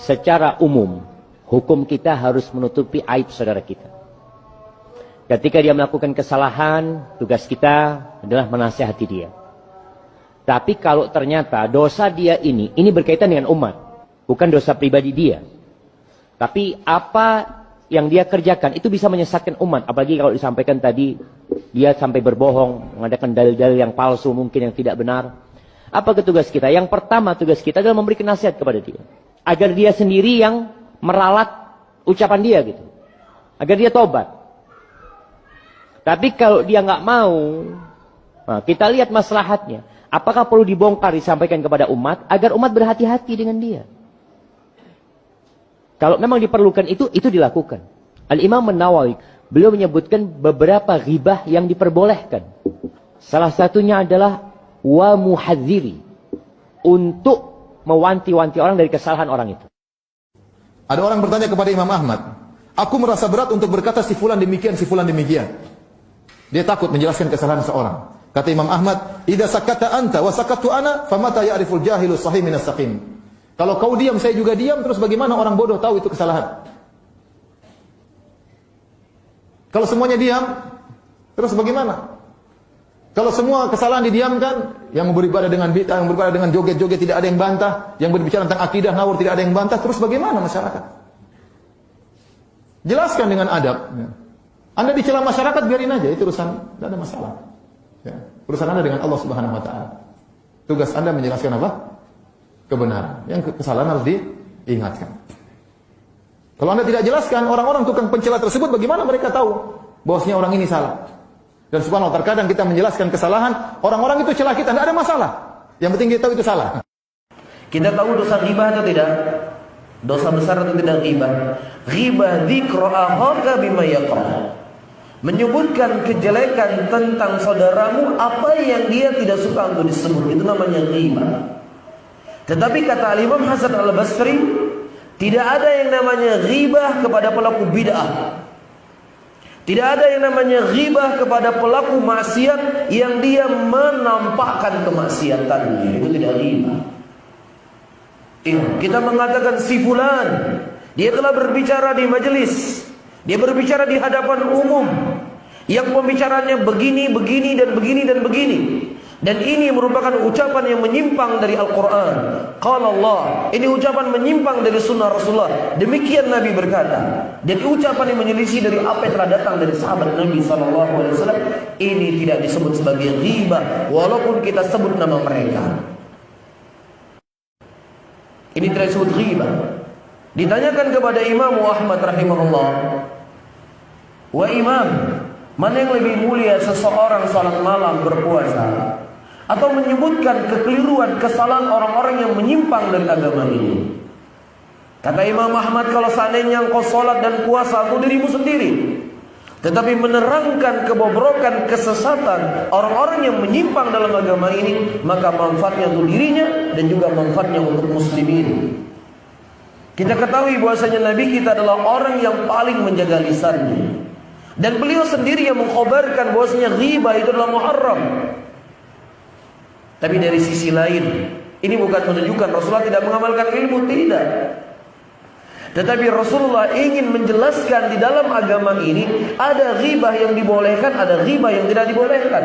secara umum, hukum kita harus menutupi aib saudara kita. Ketika dia melakukan kesalahan, tugas kita adalah menasihati dia. Tapi kalau ternyata dosa dia ini berkaitan dengan umat, bukan dosa pribadi dia. Tapi apa yang dia kerjakan itu bisa menyesatkan umat. Apalagi kalau disampaikan tadi, dia sampai berbohong, mengadakan dalil-dalil yang palsu, mungkin yang tidak benar. Apa tugas kita? Yang pertama tugas kita adalah memberikan nasihat kepada dia. Agar dia sendiri yang meralat ucapan dia gitu. Agar dia tobat. Tapi kalau dia nggak mau, nah kita lihat maslahatnya. Apakah perlu dibongkar, disampaikan kepada umat, agar umat berhati-hati dengan dia. Kalau memang diperlukan itu dilakukan. Al-Imam An-Nawawi, beliau menyebutkan beberapa ghibah yang diperbolehkan. Salah satunya adalah wa muhadziri, untuk mewanti-wanti orang dari kesalahan orang itu. Ada orang bertanya kepada Imam Ahmad, aku merasa berat untuk berkata si fulan demikian, si fulan demikian. Dia takut menjelaskan kesalahan seorang. Kata Imam Ahmad, idza sakata anta wa sakatu ana, famata ya'riful jahilu sahih minas saqim. Kalau kau diam, saya juga diam, terus bagaimana orang bodoh tahu itu kesalahan? Kalau semuanya diam, terus bagaimana? Kalau semua kesalahan didiamkan, yang beribadah dengan bid'ah, yang beribadah dengan joget-joget tidak ada yang bantah, yang berbicara tentang akidah ngawur tidak ada yang bantah, terus bagaimana masyarakat? Jelaskan dengan adab. Anda dicela masyarakat, biarin aja, itu urusan, tidak ada masalah. Ya. Urusan Anda dengan Allah Subhanahu Wa Taala. Tugas Anda menjelaskan apa? Kebenaran. Yang kesalahan harus diingatkan. Kalau Anda tidak jelaskan, orang-orang tukang pencela tersebut, bagaimana mereka tahu bahwasanya orang ini salah? Dan subhanallah, terkadang kita menjelaskan kesalahan, orang-orang itu celah kita, tidak ada masalah. Yang penting kita tahu itu salah. Kita tahu dosa ghibah atau tidak? Dosa besar atau tidak ghibah? Ghibah dzikra akhaka bima yakrah. Menyebutkan kejelekan tentang saudaramu apa yang dia tidak suka untuk disebut, itu namanya ghibah. Tetapi kata Imam Hasan Al-Basri, tidak ada yang namanya ghibah kepada pelaku bid'ah. Tidak ada yang namanya ghibah kepada pelaku maksiat yang dia menampakkan kemaksiatannya. Itu tidak ghibah. Kita mengatakan si fulan, dia telah berbicara di majelis, dia berbicara di hadapan umum, yang pembicaranya begini, begini, dan begini, dan begini. Dan ini merupakan ucapan yang menyimpang dari Al-Quran. Qala Allah, ini ucapan menyimpang dari sunnah Rasulullah. Demikian Nabi berkata. Dan ucapan yang menyelisih dari apa yang telah datang dari sahabat Nabi SAW. Ini tidak disebut sebagai ghibah, walaupun kita sebut nama mereka. Ini tidak disebut ghibah. Ditanyakan kepada Imam Ahmad rahimahullah, wa imam, mana yang lebih mulia, seseorang salat malam berpuasa atau menyebutkan kekeliruan, kesalahan orang-orang yang menyimpang dari agama ini? Kata Imam Ahmad, kalau seandainya engkau salat dan puasa untuk dirimu sendiri, tetapi menerangkan kebobrokan, kesesatan orang-orang yang menyimpang dalam agama ini, maka manfaatnya untuk dirinya dan juga manfaatnya untuk muslimin. Kita ketahui bahwasanya Nabi kita adalah orang yang paling menjaga lisannya. Dan beliau sendiri yang mengkhabarkan bahwasanya ghibah itu adalah muharram. Tapi dari sisi lain, ini bukan menunjukkan Rasulullah tidak mengamalkan ilmu, tidak. Tetapi Rasulullah ingin menjelaskan di dalam agama ini ada ghibah yang dibolehkan, ada ghibah yang tidak dibolehkan.